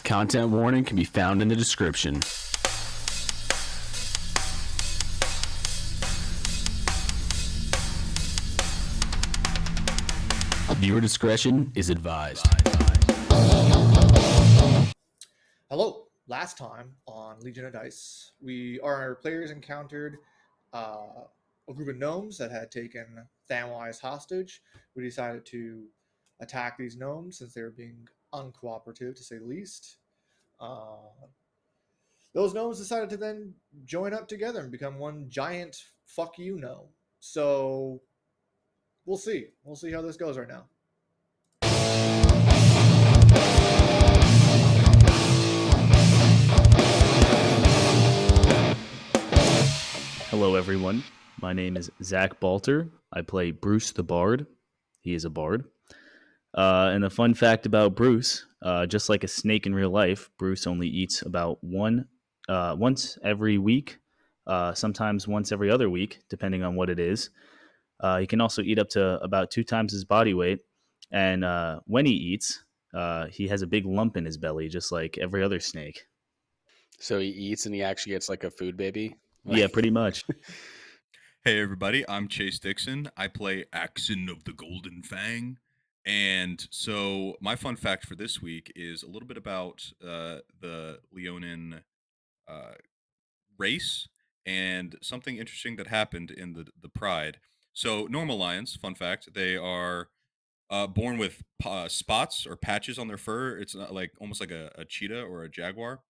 Content warning can be found in the description. Viewer discretion is advised. Hello. Last time on Legion of Dice, our players encountered a group of gnomes that had taken Thamwise hostage. We decided to attack these gnomes since they were being uncooperative, to say the least. Those gnomes decided to then join up together and become one giant fuck you gnome. So we'll see. We'll see how this goes right now. Hello, everyone. My name is Zach Balter. I play Bruce the Bard. He is a bard. And the fun fact about Bruce, just like a snake in real life, Bruce only eats about once every week, sometimes once every other week, depending on what it is. He can also eat up to about 2 times his body weight. And when he eats, he has a big lump in his belly, just like every other snake. So he eats and he actually gets like a food baby? Yeah, pretty much. Hey everybody, I'm Chase Dixon. I play Axon of the Golden Fang. And so my fun fact for this week is a little bit about the Leonin race and something interesting that happened in the Pride. So normal lions, fun fact, they are born with spots or patches on their fur. It's not like almost like a cheetah or a jaguar.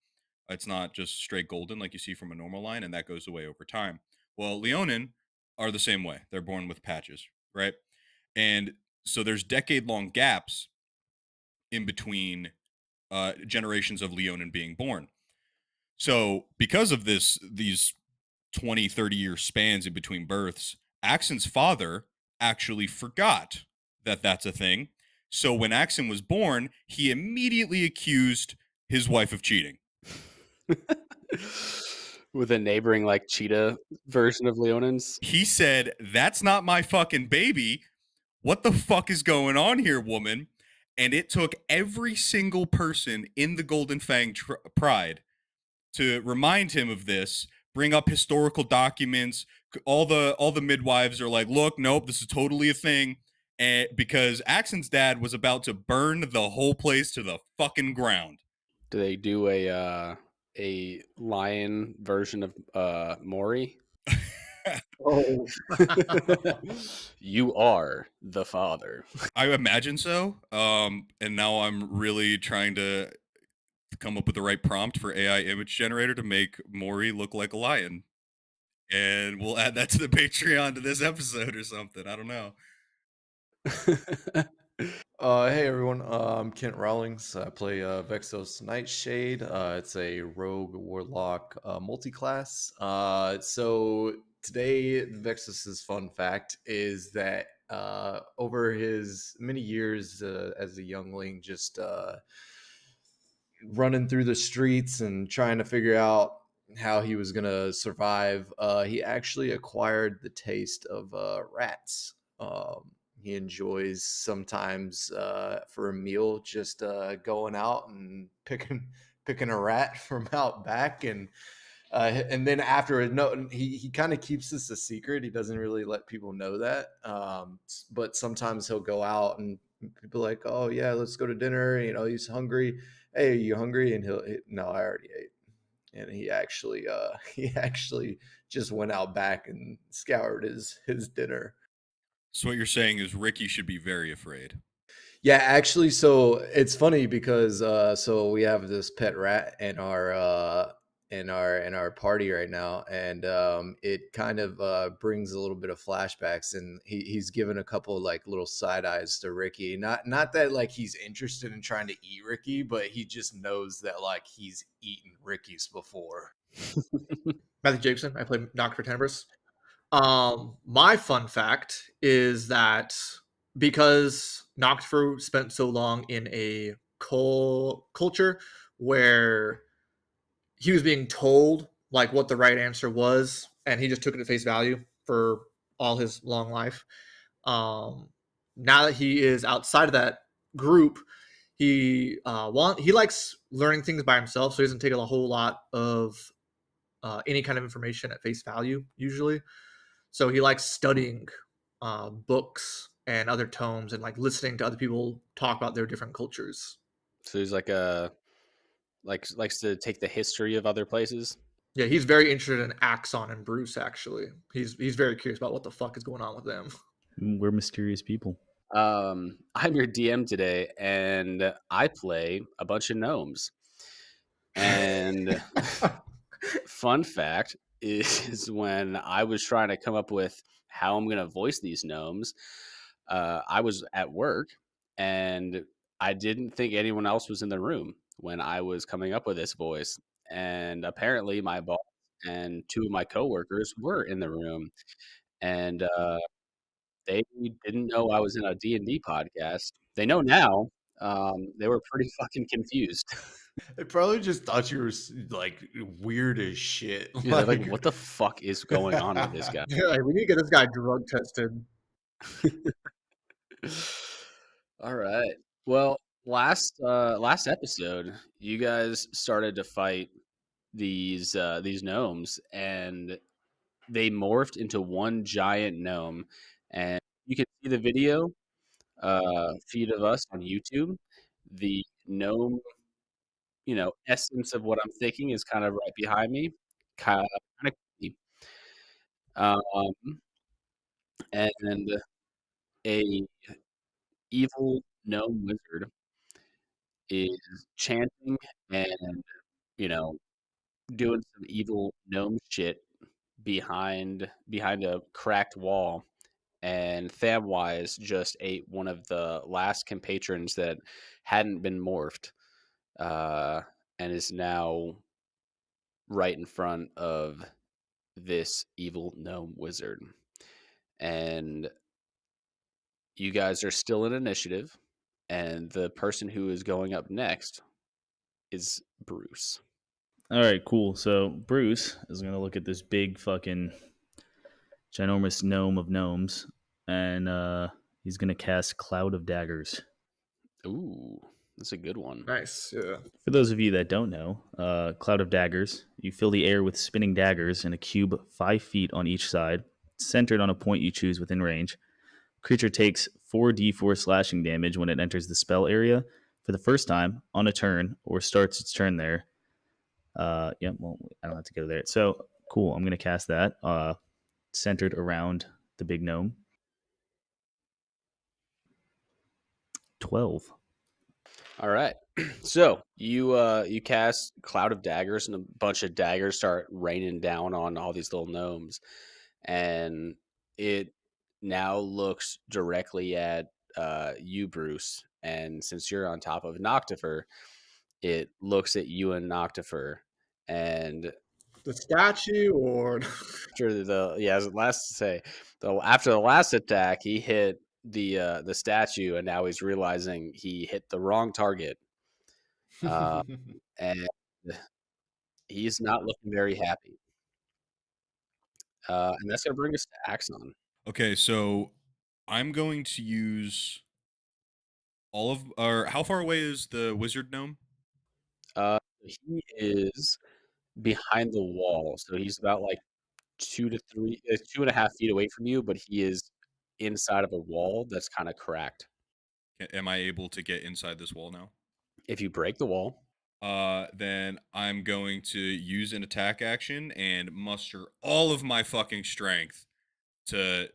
It's not just straight golden like you see from a normal lion, and that goes away over time. Well, Leonin are the same way. They're born with patches, right? And so there's decade-long gaps in between generations of Leonin being born. So because of these 20, 30-year spans in between births, Axon's father actually forgot that that's a thing. So when Axon was born, he immediately accused his wife of cheating. With a neighboring like cheetah version of Leonins? He said, "That's not my fucking baby. What the fuck is going on here, woman?" And it took every single person in the Golden Fang Pride to remind him of this, bring up historical documents. All the midwives are like, "Look, nope, this is totally a thing." And because Axon's dad was about to burn the whole place to the fucking ground. Do they do a lion version of Maury? Oh. You are the father. I imagine so. And now I'm really trying to come up with the right prompt for AI image generator to make Maury look like a lion. And we'll add that to the Patreon to this episode or something. I don't know. Hey everyone, I'm Kent Rawlings. I play Vexos Nightshade. It's a rogue warlock multi-class. So today, Vexos's fun fact is that over his many years as a youngling, just running through the streets and trying to figure out how he was gonna survive, he actually acquired the taste of rats. He enjoys sometimes for a meal just going out and picking a rat from out back, and then after no, he kind of keeps this a secret. He doesn't really let people know that, but sometimes he'll go out and people are like, oh yeah, let's go to dinner. You know, he's hungry. Hey, are you hungry? And no, I already ate. And he actually just went out back and scoured his dinner. So what you're saying is Ricky should be very afraid. Yeah, actually, so it's funny because so we have this pet rat in our party right now, and it kind of brings a little bit of flashbacks, and he's given a couple of, like, little side eyes to Ricky. Not that like he's interested in trying to eat Ricky, but he just knows that like he's eaten Ricky's before. Matthew Jacobson. I play Noctur Tenebris. My fun fact is that because Noctfru spent so long in a culture where he was being told like what the right answer was, and he just took it at face value for all his long life. Now that he is outside of that group, he likes learning things by himself, so he doesn't take a whole lot of any kind of information at face value usually. So he likes studying books and other tomes and like listening to other people talk about their different cultures. So he's like a likes to take the history of other places. Yeah, he's very interested in Axon and Bruce. Actually, he's very curious about what the fuck is going on with them. We're mysterious people. I'm your DM today, and I play a bunch of gnomes. And fun fact is when I was trying to come up with how I'm going to voice these gnomes, I was at work and I didn't think anyone else was in the room when I was coming up with this voice. And apparently, my boss and two of my coworkers were in the room, and they didn't know I was in a D&D podcast. They know now. They were pretty fucking confused. They probably just thought you were like weird as shit. Yeah, they're like, "What the fuck is going on with this guy?" Yeah, like, we need to get this guy drug tested. All right. Well, last episode, you guys started to fight these gnomes, and they morphed into one giant gnome. And you can see the video feed of us on YouTube. The gnome, essence of what I'm thinking is kind of right behind me. Kind of creepy. Um, and a evil gnome wizard is chanting and you know doing some evil gnome shit behind a cracked wall, and Thamwise just ate one of the last compatrons that hadn't been morphed, uh, and is now right in front of this evil gnome wizard. And you guys are still in initiative, and the person who is going up next is Bruce. All right, cool. So Bruce is going to look at this big fucking ginormous gnome of gnomes, and he's going to cast Cloud of Daggers. Ooh, that's a good one. Nice. Yeah. For those of you that don't know, Cloud of Daggers, you fill the air with spinning daggers in a cube 5 feet on each side, centered on a point you choose within range. Creature takes 4d4 slashing damage when it enters the spell area for the first time on a turn or starts its turn there. Yeah, well, I don't have to go there. So, cool. I'm going to cast that centered around the big gnome. 12. All right. So you cast Cloud of Daggers, and a bunch of daggers start raining down on all these little gnomes, and it now looks directly at you, Bruce. And since you're on top of Noctifer, it looks at you and Noctifer. And The statue, or after as last to say, though, after the last attack, he hit the statue, and now he's realizing he hit the wrong target. And he's not looking very happy. And that's going to bring us to Axon. Okay, so I'm going to use all of, or how far away is the wizard gnome? He is behind the wall, so he's about like 2.5 feet away from you, but he is inside of a wall that's kind of cracked. Am I able to get inside this wall now? If you break the wall, Then I'm going to use an attack action and muster all of my fucking strength to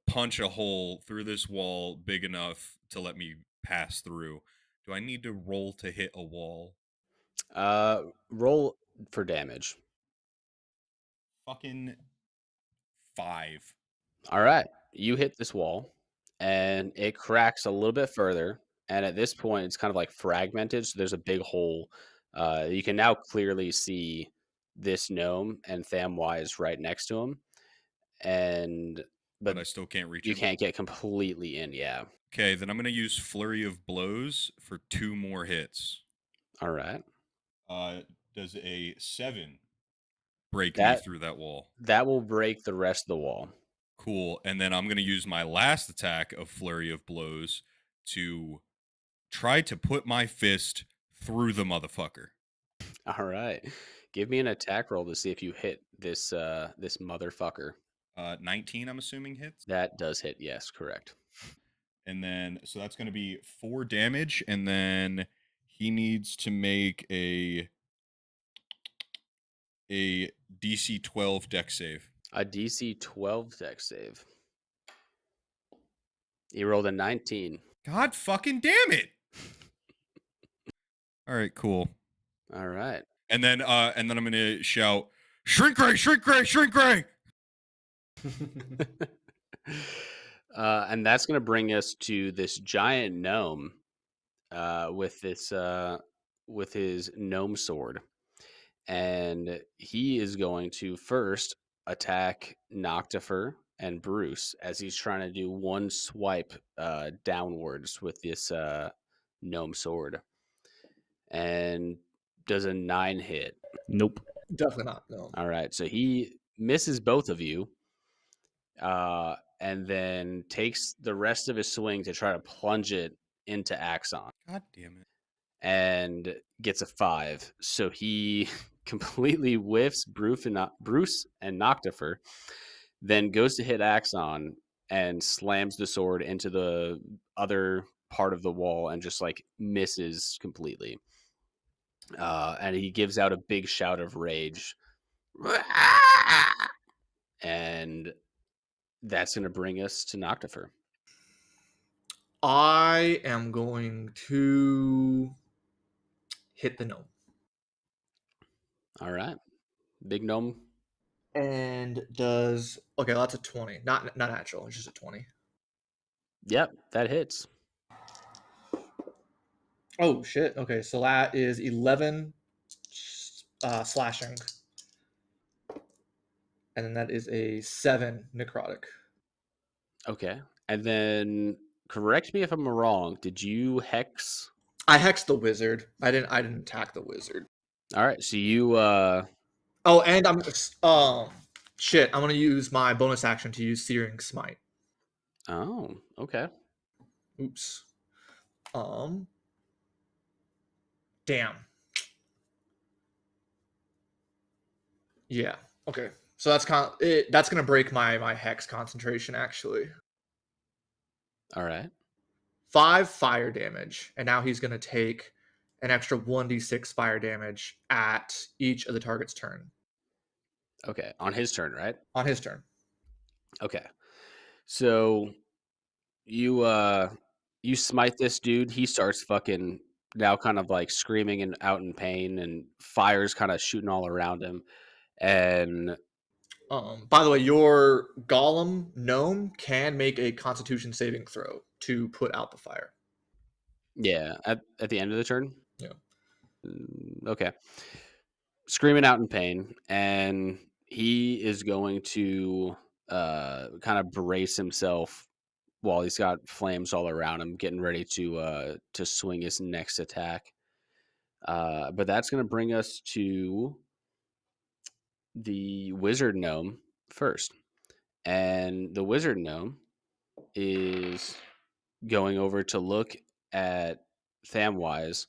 punch a hole through this wall big enough to let me pass through. Do I need to roll to hit a wall? roll for damage. Fucking 5. All right, you hit this wall, and it cracks a little bit further. And at this point, it's kind of like fragmented, so there's a big hole. You can now clearly see this gnome and Thamwise right next to him, and But but I still can't reach you him. can't get completely in. Yeah. Okay, then I'm going to use Flurry of Blows for 2 more hits. All right. Does a 7 break me That through that wall? that will break the rest of the wall. Cool. And then I'm going to use my last attack of Flurry of Blows to try to put my fist through the motherfucker. All right. Give me an attack roll to see if you hit this this motherfucker. 19, I'm assuming, hits. That does hit. Yes, correct. And then, so that's going to be 4 damage. And then he needs to make a DC 12 deck save. A DC 12 deck save. He rolled a 19. God fucking damn it. All right, cool. All right. And then I'm going to shout, "Shrink ray, shrink ray, shrink ray." And that's going to bring us to this giant gnome with this with his gnome sword, and he is going to first attack Noctifer and Bruce as he's trying to do one swipe downwards with this gnome sword, and does a 9 hit. Nope. Definitely not. No. All right, so he misses both of you, and then takes the rest of his swing to try to plunge it into Axon, God damn it. and gets a 5. So he completely whiffs Bruce and Noctifer, then goes to hit Axon and slams the sword into the other part of the wall and just like misses completely. And he gives out a big shout of rage. And that's going to bring us to Noctifer. I am going to hit the gnome. All right. Big gnome. And does okay, that's a 20. Not natural, it's just a 20. Yep, that hits. Oh shit. Okay, so that is 11 slashing. And then that is a 7 necrotic. Okay. And then correct me if I'm wrong. Did you hex? I hexed the wizard. I didn't attack the wizard. All right. So you Oh, and I'm shit, I'm going to use my bonus action to use Searing Smite. oh, okay. Oops. Damn. Yeah. Okay. So that's that's going to break my hex concentration actually. All right. 5 fire damage, and now he's going to take an extra 1d6 fire damage at each of the target's turn. Okay. On his turn, right? On his turn. Okay. So you smite this dude, he starts fucking now kind of like screaming and out in pain, and fire's kind of shooting all around him. And By the way, your golem gnome can make a constitution saving throw to put out the fire. yeah, at the end of the turn. Yeah. Okay. Screaming out in pain, and he is going to kind of brace himself while he's got flames all around him, getting ready to swing his next attack. But that's going to bring us to the wizard gnome first, and the wizard gnome is going over to look at Thamwise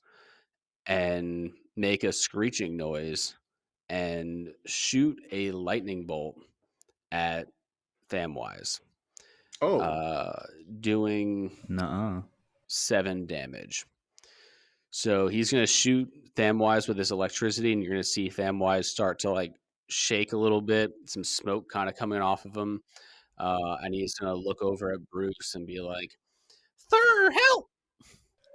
and make a screeching noise and shoot a lightning bolt at Thamwise, Oh. doing Nuh-uh. 7 damage. So he's going to shoot Thamwise with his electricity, and you're going to see Thamwise start to like shake a little bit, some smoke kind of coming off of him. And he's going to look over at Bruce and be like, "Thur, help!"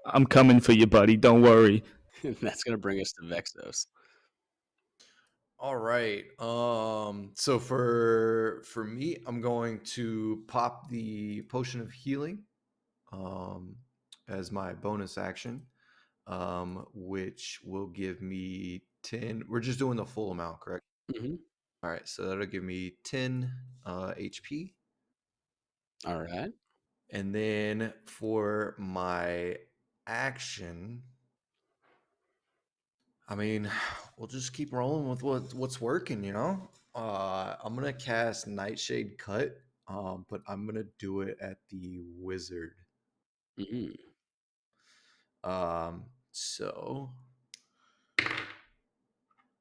I'm coming for you, buddy. Don't worry. And that's going to bring us to Vexos. All right. So for me, I'm going to pop the potion of healing as my bonus action, which will give me 10. We're just doing the full amount, correct? Mm-hmm. All right. So that'll give me 10 HP. All right. And then for my action, I mean, we'll just keep rolling with what's working, you know? I'm gonna cast Nightshade Cut, but I'm gonna do it at the wizard. Mm-hmm. So,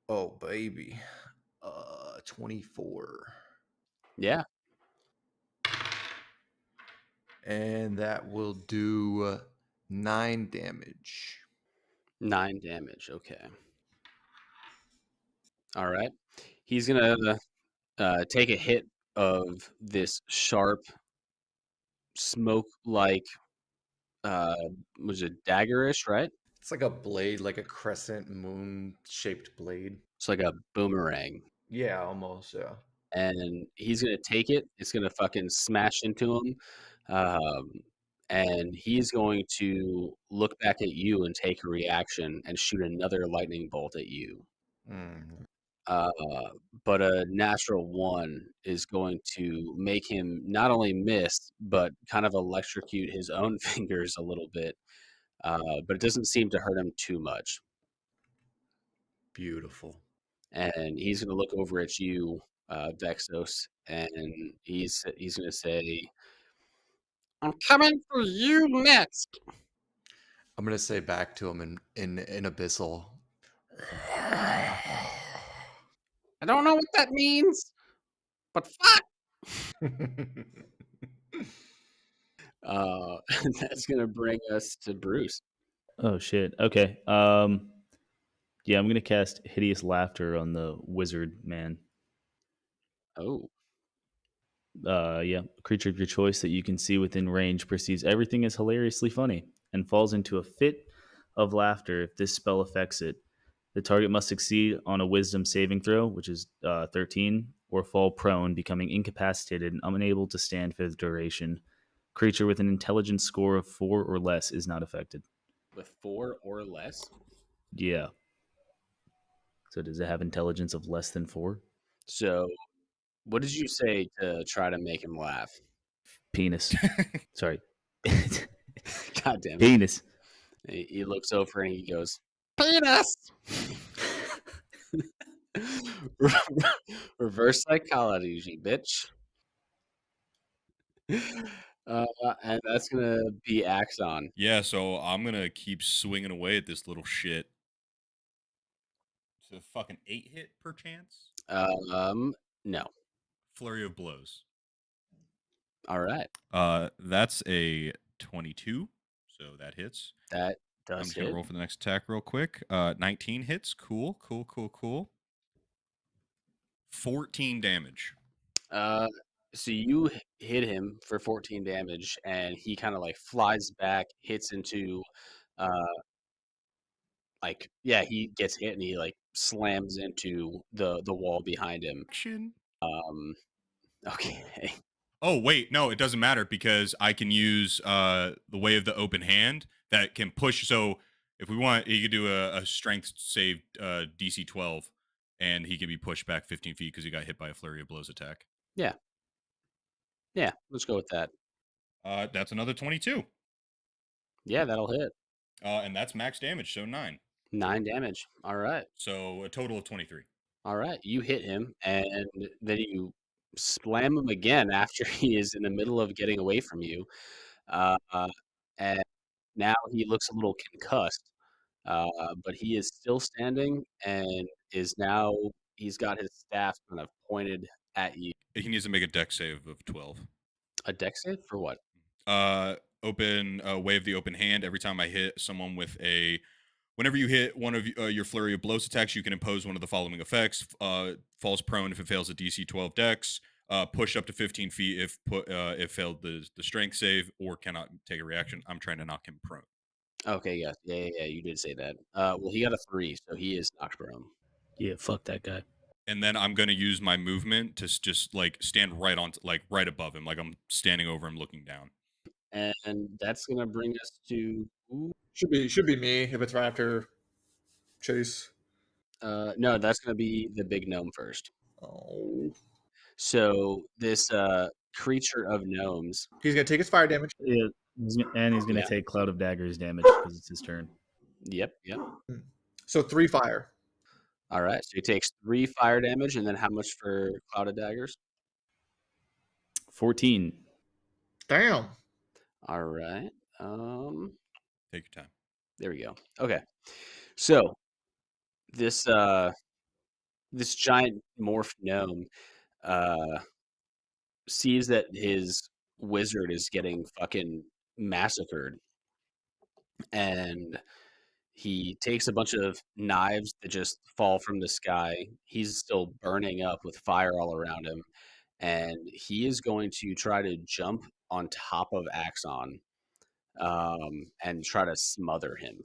oh baby, 24, Yeah, and that will do 9 damage. 9 damage. Okay. All right. He's gonna take a hit of this sharp smoke like was it daggerish, right? It's like a blade, like a crescent moon shaped blade. It's like a boomerang. Yeah, almost. Yeah. And he's gonna take it. It's gonna fucking smash into him, um, and he's going to look back at you and take a reaction and shoot another lightning bolt at you. Mm. Uh, but a natural one is going to make him not only miss, but kind of electrocute his own fingers a little bit. But it doesn't seem to hurt him too much. Beautiful. And he's going to look over at you, Vexos, and he's going to say, "I'm coming for you next." I'm gonna say back to him in abyssal. I don't know what that means, but fuck. That's going to bring us to Bruce. Oh shit. Okay. Yeah, I'm gonna cast Hideous Laughter on the wizard man. Oh, Yeah, a creature of your choice that you can see within range perceives everything as hilariously funny and falls into a fit of laughter if this spell affects it. The target must succeed on a Wisdom saving throw, which is 13, or fall prone, becoming incapacitated and unable to stand for the duration. Creature with an intelligence score of 4 or less is not affected. with 4 or less. Yeah. So does it have intelligence of less than 4? So, what did you say to try to make him laugh? Penis. Sorry. God damn it. Penis. He looks over and he goes, "Penis." Reverse psychology, bitch. And that's gonna be Axon. Yeah, so I'm gonna keep swinging away at this little shit. It's a fucking 8 hit per chance. No. Flurry of blows. All right, That's a 22, so that hits. that I'm does just gonna hit. roll for the next attack real quick. 19 hits. Cool, cool, cool, cool. 14 damage. Uh, so you hit him for 14 damage, and he kind of like flies back, hits into, uh, like yeah, he gets hit and he like slams into the wall behind him. Action. Um, okay. Oh wait, no, it doesn't matter because I can use the way of the open hand that can push. So if we want, he could do a strength save DC 12, and he can be pushed back 15 feet because he got hit by a flurry of blows attack. Yeah. Yeah, let's go with that. That's another 22. Yeah, that'll hit. And that's max damage, so 9. 9 damage. All right. So a total of 23. All right. You hit him, and then you slam him again after he is in the middle of getting away from you. Uh, and now he looks a little concussed, but he is still standing and is now, he's got his staff kind of pointed at you. He needs to make a deck save of 12. A deck save for what? Open way of the open hand. Every time I hit someone with a, whenever you hit one of your flurry of blows attacks, you can impose one of the following effects: falls prone if it fails a DC 12 dex, push up to 15 feet if failed the strength save, or cannot take a reaction. I'm trying to knock him prone. Okay, yes. Yeah, you did say that. Well, he got a 3, so he is knocked prone. Yeah, fuck that guy. And then I'm gonna use my movement to just like stand right on, like right above him, like I'm standing over him, looking down. And that's gonna bring us to Should be me if it's right after Chase. no, that's gonna be the big gnome first. Oh, So this creature of gnomes. he's gonna take his fire damage. Yeah, and he's gonna Yeah. take Cloud of Daggers damage because it's his turn. Yep. So 3 fire. All right. So he takes 3 fire damage, and then how much for Cloud of Daggers? 14. Damn. All right. Take your time. There we go. Okay. So this this giant morph gnome sees that his wizard is getting fucking massacred, and he takes a bunch of knives that just fall from the sky. He's still burning up with fire all around him, and he is going to try to jump on top of Axon, and try to smother him,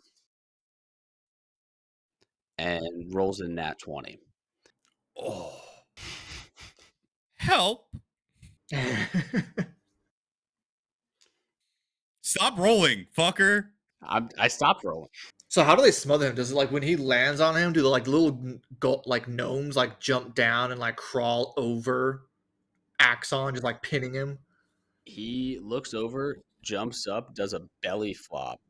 and rolls a nat 20. Oh, help! Stop rolling, fucker. I stopped rolling. So how do they smother him? Does it like when he lands on him, do the like little like gnomes like jump down and like crawl over Axon, just like pinning him? He looks over, jumps up, does a belly flop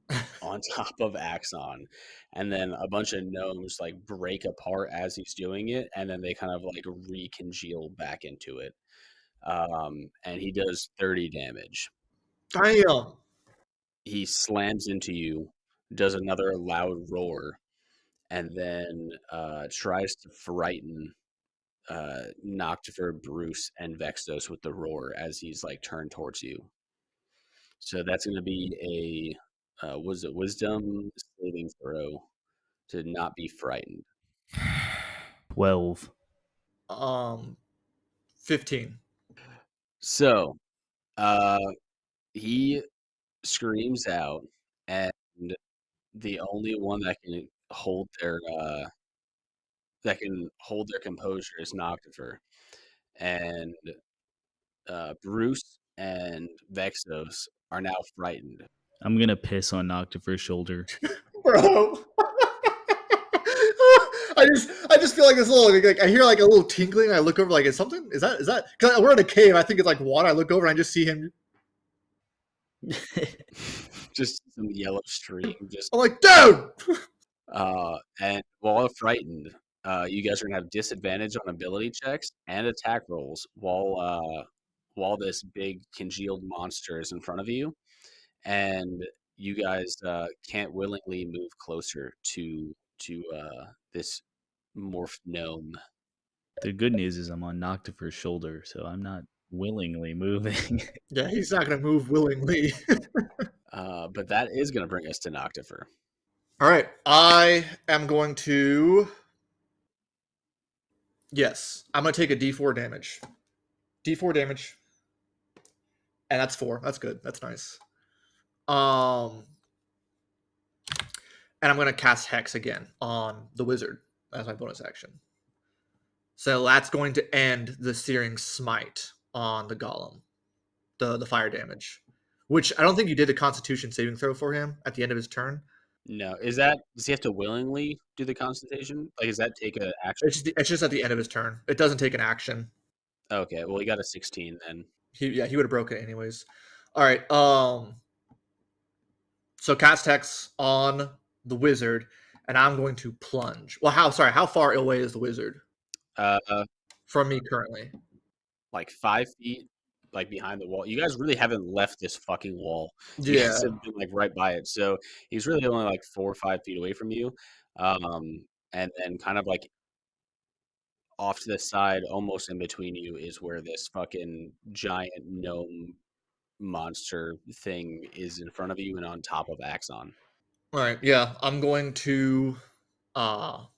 on top of Axon, and then a bunch of gnomes like break apart as he's doing it, and then they kind of like recongeal back into it. And he does 30 damage. Damn. He slams into you, does another loud roar, and then tries to frighten Noctifer, Bruce, and Vexos with the roar as he's like turned towards you. So that's going to be a was it wisdom saving throw to not be frightened. 12. 15. So uh, he screams out, and the only one that can hold their composure is Noctifer, and Bruce and Vexos are now frightened. I'm going to piss on Noctifer's shoulder. Bro. I just feel like this little like I hear like a little tinkling. I look over like is that because we're in a cave. I think it's like water. I look over and I just see him. Just some yellow stream. Just I'm like, dude. and while frightened, you guys are gonna have disadvantage on ability checks and attack rolls while this big congealed monster is in front of you, and you guys can't willingly move closer to this morphed gnome. The good news is I'm on Noctifer's shoulder, so I'm not willingly moving. Yeah, he's not gonna move willingly. But that is gonna bring us to Noctifer. All right, I am going to. Yes, I'm gonna take a D4 damage. D4 damage, and that's 4. That's good. That's nice. And I'm gonna cast Hex again on the wizard as my bonus action. So that's going to end the Searing Smite on the golem, the fire damage, which I don't think you did a Constitution saving throw for him at the end of his turn. No, does he have to willingly do the consultation? Like, does that take an action? It's just at the end of his turn. It doesn't take an action. Okay, well, he got a 16 then. He would have broken it anyways. All right. So cast Hex on the wizard, and I'm going to plunge. Well, how far away is the wizard Uh, from me currently? like 5 feet, like behind the wall. You guys really haven't left this fucking wall. You Yeah. guys have been like right by it. So he's really only like 4 or 5 feet away from you. And then kind of like off to the side, almost in between you, is where this fucking giant gnome monster thing is in front of you and on top of Axon. All right. Yeah, I'm going to. Well,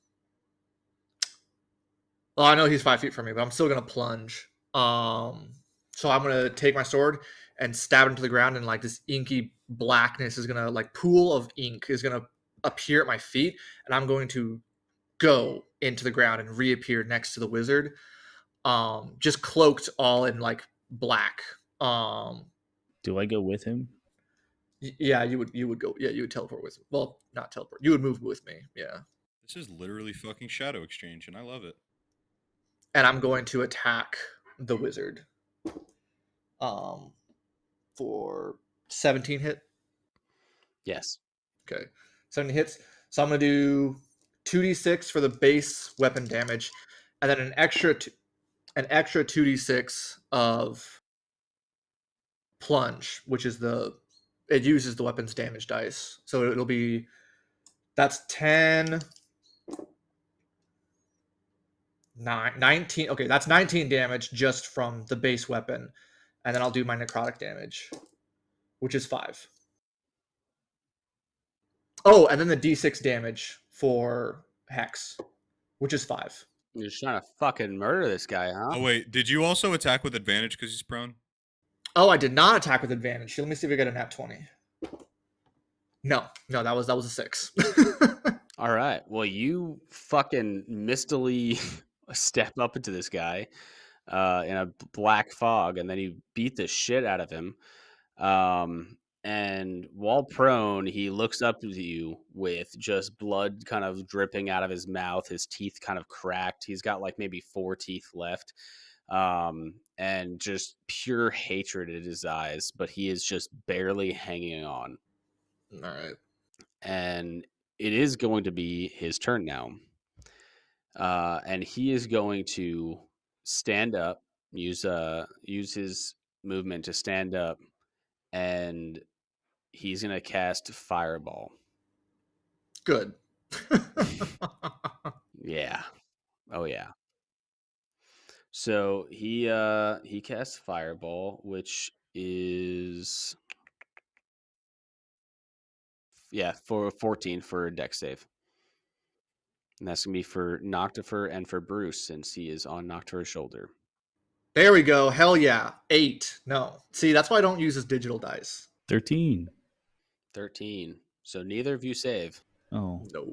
I know he's 5 feet from me, but I'm still gonna plunge. So I'm gonna take my sword and stab it into the ground, and like this inky blackness is gonna like pool of ink is gonna appear at my feet, and I'm going to go into the ground and reappear next to the wizard, just cloaked all in like black. Do I go with him? Yeah, you would go. Yeah, you would teleport with. Well, not teleport. You would move with me. Yeah. This is literally fucking Shadow Exchange, and I love it. And I'm going to attack the wizard. For 17 hit. Yes. Okay, 17 hits. So I'm gonna do 2d6 for the base weapon damage, and then an extra 2d6 of plunge, which is it uses the weapon's damage dice. So it'll be That's 10, 9, 19. Okay, that's 19 damage just from the base weapon. And then I'll do my necrotic damage, which is 5. Oh, and then the d6 damage for Hex, which is 5. You're just trying to fucking murder this guy, huh? Oh wait, did you also attack with advantage because he's prone? Oh, I did not attack with advantage. Let me see if I get a nat 20. No, that was a 6. All right. Well, you fucking mistily step up into this guy in a black fog, and then you beat the shit out of him. And while prone, he looks up to you with just blood kind of dripping out of his mouth, his teeth kind of cracked. He's got like maybe 4 teeth left. And just pure hatred in his eyes, but he is just barely hanging on. All right. And it is going to be his turn now. And he is going to stand up, use his movement to stand up, and he's going to cast Fireball. Good. Yeah. Oh yeah. So he casts Fireball, which is for 14 for a dex save. And that's going to be for Noctifer and for Bruce, since he is on Noctifer's shoulder. There we go. Hell yeah. 8. No. See, that's why I don't use his digital dice. 13. 13. So neither of you save. Oh. No.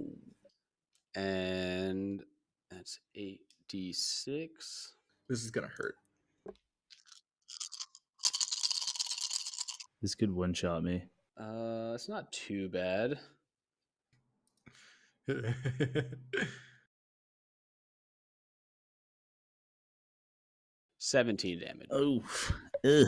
And that's 8d6. This is going to hurt. This could one shot me. It's not too bad. 17 damage. Oh. Ugh.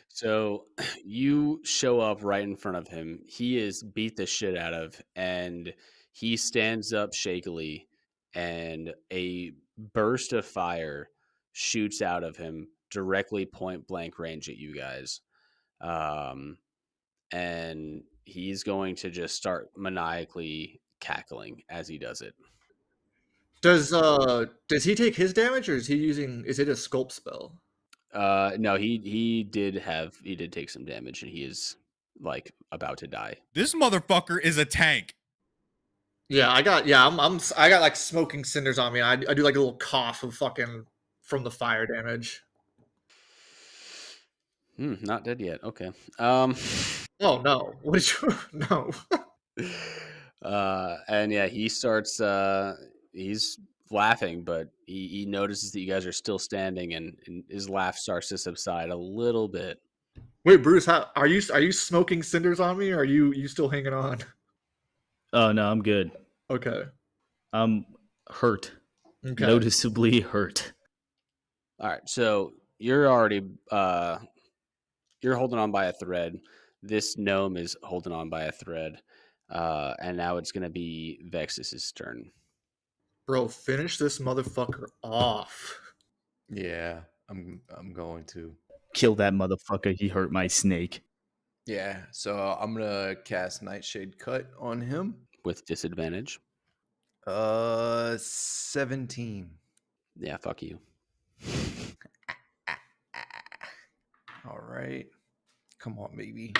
So you show up right in front of him. He is beat the shit out of, and he stands up shakily, and a burst of fire shoots out of him directly point blank range at you guys. And he's going to just start maniacally cackling as he does it. Does he take his damage, or is it a sculpt spell? No, he did take some damage, and he is like about to die. This motherfucker is a tank. Yeah, I got like smoking cinders on me. I do like a little cough of fucking from the fire damage. Not dead yet. Okay. Oh no! What did you? No. And yeah, he starts. He's laughing, but he notices that you guys are still standing, and his laugh starts to subside a little bit. Wait, Bruce, how are you smoking cinders on me, or are you still hanging on? Oh, no, I'm good. Okay. I'm hurt. Okay. Noticeably hurt. All right, so you're already you're holding on by a thread. This gnome is holding on by a thread, and now it's gonna be Vexus's turn. Bro, finish this motherfucker off. Yeah, I'm going to. Kill that motherfucker. He hurt my snake. Yeah, so I'm gonna cast Nightshade Cut on him. With disadvantage. 17. Yeah, fuck you. All right. Come on, baby.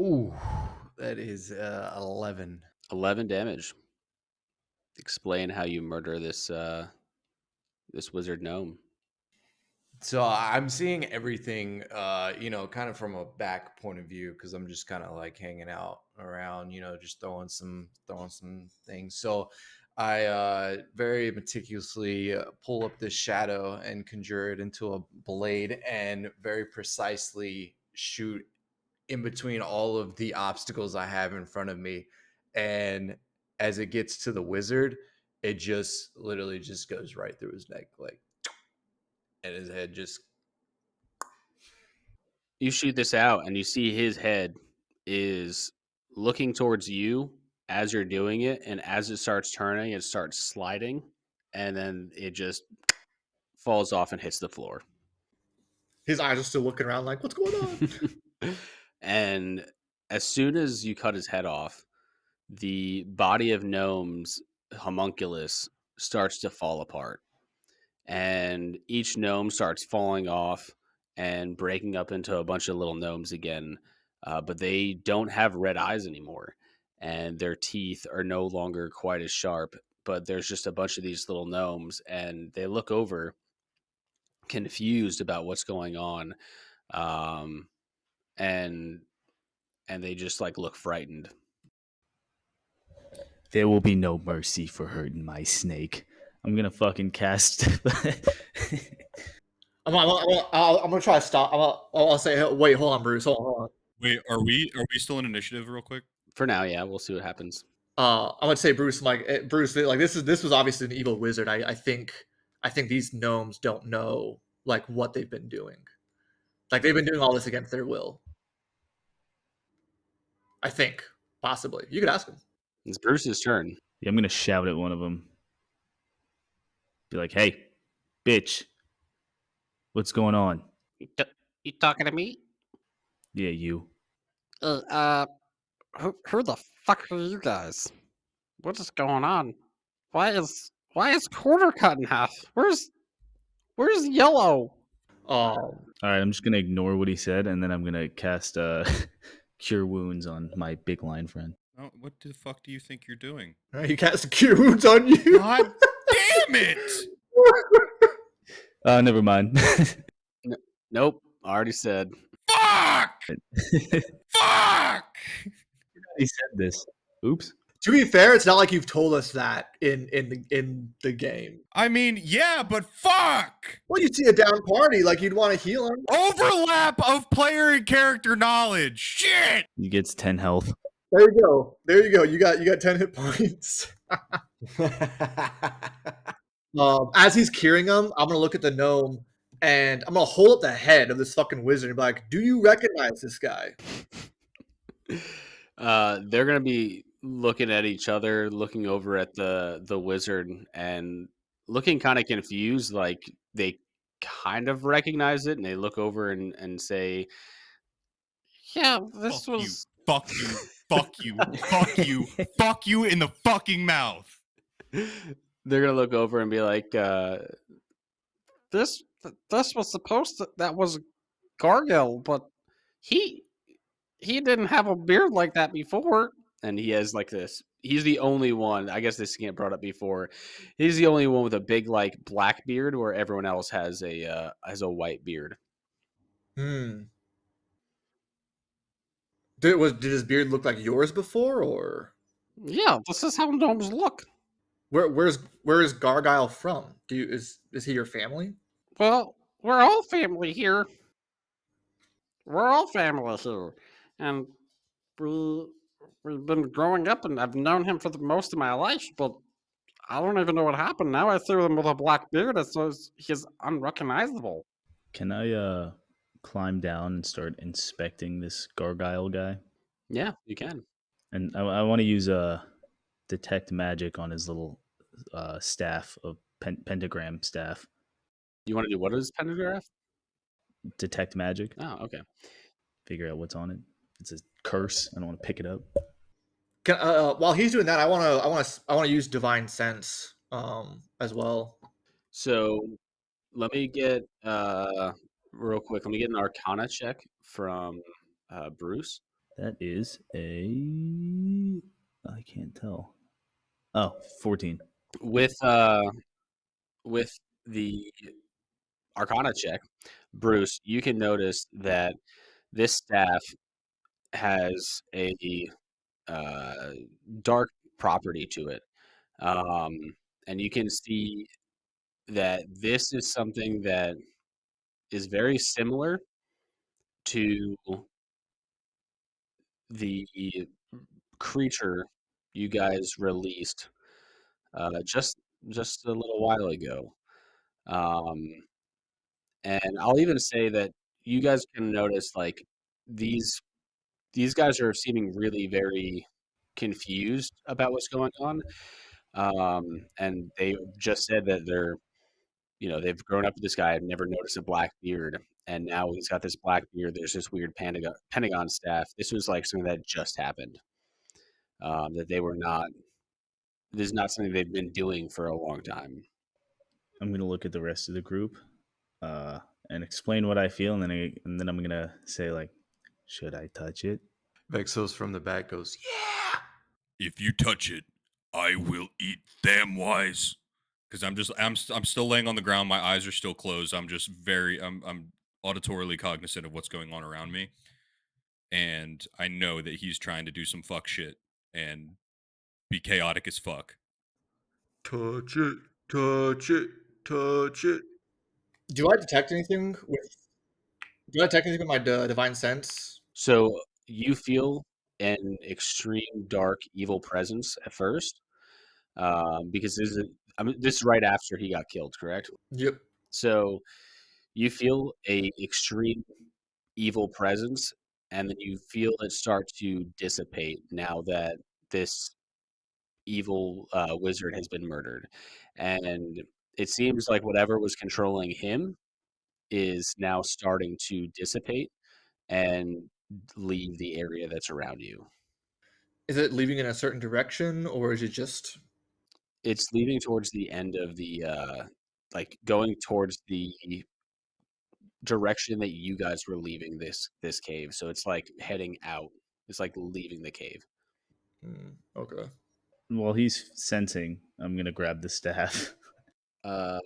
Ooh, that is 11. 11 damage. Explain how you murder this wizard gnome. So I'm seeing everything, kind of from a back point of view, because I'm just kind of like hanging out around, just throwing some things. So I very meticulously pull up this shadow and conjure it into a blade, and very precisely shoot in between all of the obstacles I have in front of me. And as it gets to the wizard, it just literally just goes right through his neck, like. And his head just. You shoot this out, and you see his head is looking towards you as you're doing it, and as it starts turning, it starts sliding, and then it just falls off and hits the floor. His eyes are still looking around like, what's going on? And as soon as you cut his head off, the body of Gnome's homunculus starts to fall apart, and each gnome starts falling off and breaking up into a bunch of little gnomes again. But they don't have red eyes anymore, and their teeth are no longer quite as sharp. But there's just a bunch of these little gnomes, and they look over confused about what's going on, um, and they just like look frightened. There will be no mercy for hurting my snake. I'm gonna fucking cast. I'm gonna try to stop. I'll say, wait, hold on, Bruce. Hold on. Wait, are we still in initiative real quick? For now, yeah, we'll see what happens. I'm gonna say, Bruce, Bruce, like this was obviously an evil wizard. I think these gnomes don't know like what they've been doing. Like they've been doing all this against their will. I think possibly you could ask them. It's Bruce's turn. Yeah, I'm gonna shout at one of them. Be like, "Hey, bitch, what's going on?" You talking to me? Yeah, you. Who the fuck are you guys? What is going on? Why is Quarter cut in half? Where's Yellow? All right, I'm just gonna ignore what he said, and then I'm gonna cast Cure Wounds on my big lion friend. Oh, what the fuck do you think you're doing? He cast cure wounds on you. God damn it! Never mind. Nope, already said. Fuck! Fuck! He said this. Oops. To be fair, it's not like you've told us that in the game. I mean, yeah, but fuck! Well, you see a down party, like you'd want to heal him. Overlap of player and character knowledge. Shit! He gets 10 health. There you go. There you go. You got 10 hit points. As he's curing him, I'm gonna look at the gnome and I'm gonna hold up the head of this fucking wizard and be like, "Do you recognize this guy?" They're gonna be looking at each other, looking over at the wizard, and looking kind of confused, like they kind of recognize it, and they look over and say, Yeah, this Fuck was. Fuck you. Fuck you. Fuck you. Fuck you in the fucking mouth. they're gonna look over and be like, This was supposed to. That was Gargel, but he didn't have a beard like that before. and he has like this. He's the only one. I guess this can't brought up before. He's the only one with a big like black beard, where everyone else has a white beard. Hmm. Did his beard look like yours before, or Yeah, this is how gnomes look. where's Gargile from? Is he your family? Well, we're all family here. We're all family here, and we've been growing up, and I've known him for the most of my life, but I don't even know what happened. Now I threw him with a black beard, so he's unrecognizable. Can I climb down and start inspecting this gargoyle guy? Yeah, you can. And I want to use detect magic on his little staff of pentagram staff. You want to do what is pentagraph? Detect magic. Oh, okay. Figure out what's on it. It's a curse. I don't want to pick it up. While he's doing that, I want to use divine sense as well. So let me get real quick. Let me get an Arcana check from Bruce. That is a. I can't tell. Oh, 14. With the Arcana check, Bruce, you can notice that this staff has a dark property to it, and you can see that this is something that is very similar to the creature you guys released just a little while ago. Um, and I'll even say that you guys can notice like these guys are seeming really very confused about what's going on. And they just said that they've grown up with this guy. I've never noticed a black beard, and now he's got this black beard. There's this weird pentagon staff. This was like something that just happened. that they were not. This is not something they've been doing for a long time. I'm going to look at the rest of the group and explain what I feel, and then I'm going to say, like, should I touch it? Vexos from the back goes, yeah. If you touch it, I will eat them wise. Because I'm still laying on the ground. My eyes are still closed. I'm auditorily cognizant of what's going on around me, and I know that he's trying to do some fuck shit and be chaotic as fuck. Touch it, touch it, touch it. Do I detect anything with? Do I detect anything with my divine sense? So you feel an extreme dark evil presence at first, because this is right after he got killed, correct? Yep. So you feel a extreme evil presence, and then you feel it start to dissipate now that this evil wizard has been murdered, and it seems like whatever was controlling him is now starting to dissipate and leave the area that's around you. Is it leaving in a certain direction, or is it just? It's leaving towards the end of the like going towards the direction that you guys were leaving this cave. So it's like heading out. It's like leaving the cave. Okay. While he's sensing, I'm going to grab the staff. Uh,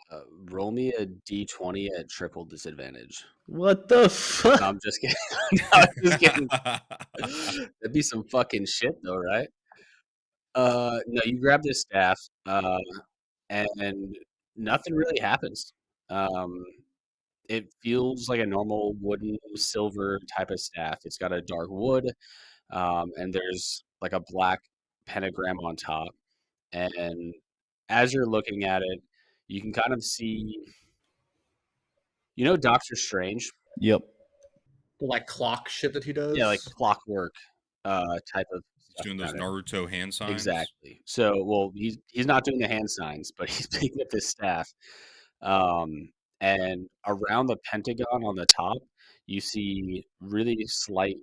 roll me a d20 at triple disadvantage. What the fuck? No, I'm just kidding. No, I'm just kidding. That'd be some fucking shit, though, right? No, you grab this staff, and nothing really happens. Um, it feels like a normal wooden silver type of staff. It's got a dark wood, and there's like a black pentagram on top. And as you're looking at it, you can kind of see, Doctor Strange. Yep. The like clock shit that he does. Yeah, like clockwork type of He's stuff doing those around it. Naruto hand signs. Exactly. So, well, he's not doing the hand signs, but he's picking up this staff. And around the pentagon on the top, you see really slight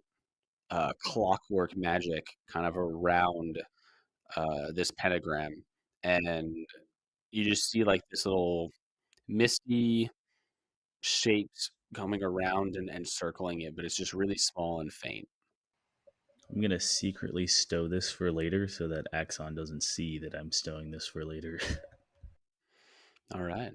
clockwork magic kind of around this pentagram, and you just see like this little misty shapes coming around and circling it, but it's just really small and faint. I'm going to secretly stow this for later so that Axon doesn't see that I'm stowing this for later. All right.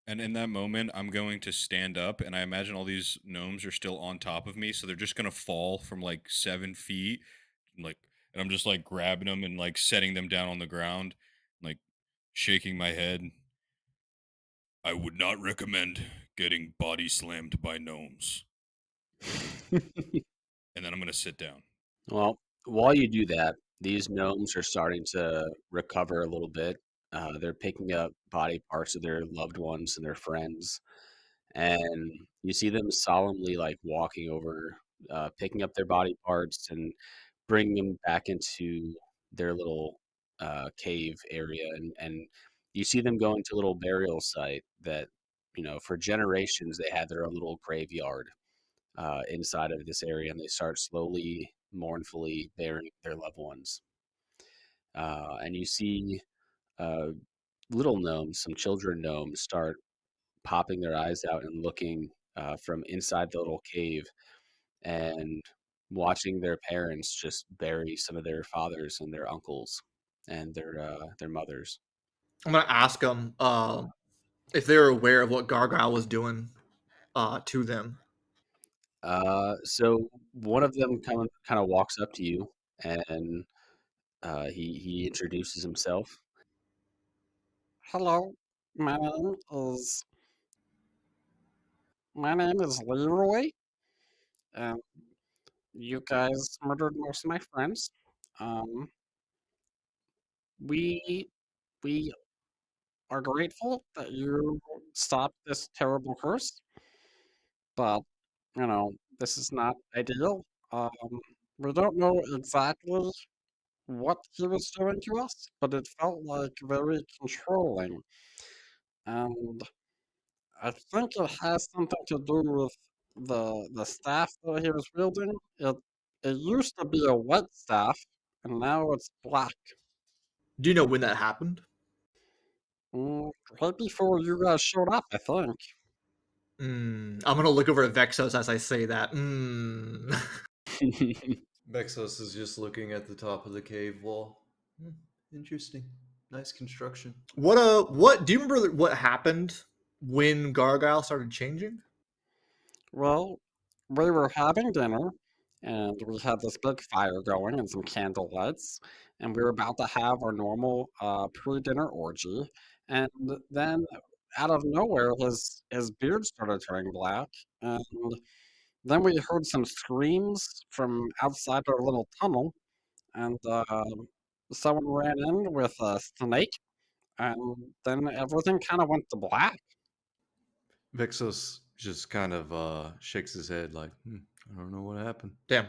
And in that moment, I'm going to stand up, and I imagine all these gnomes are still on top of me, so they're just gonna fall from like 7 feet, like, and I'm just like grabbing them and like setting them down on the ground, like shaking my head. I would not recommend getting body slammed by gnomes. And then I'm gonna sit down. Well, while you do that, these gnomes are starting to recover a little bit. They're picking up body parts of their loved ones and their friends, and you see them solemnly like walking over, picking up their body parts and bringing them back into their little cave area, and you see them going to a little burial site that for generations they had their own little graveyard inside of this area, and they start slowly, mournfully burying their loved ones. And you see uh, little gnomes, some children gnomes, start popping their eyes out and looking from inside the little cave and watching their parents just bury some of their fathers and their uncles and their mothers. I'm gonna ask them if they're aware of what Gargoyle was doing to them. So one of them kind of walks up to you, and he introduces himself. Hello, my name is my name is Leroy, and you guys murdered most of my friends. Um, we we are grateful that you stopped this terrible curse, but this is not ideal. Um, we don't know exactly what he was doing to us, but it felt like very controlling, and I think it has something to do with the staff that he was wielding. It used to be a white staff, and now it's black. Do you know when that happened? Right before you guys showed up, I think. I'm gonna look over at Vexos as I say that. Vexos is just looking at the top of the cave wall. Interesting. Nice construction. What do you remember what happened when Gargoyle started changing? Well, we were having dinner, and we had this big fire going and some candle lights, and we were about to have our normal pre-dinner orgy, and then out of nowhere, his beard started turning black, and then we heard some screams from outside our little tunnel, and someone ran in with a snake, and then everything kind of went to black. Vexos just kind of shakes his head like, I don't know what happened. Damn,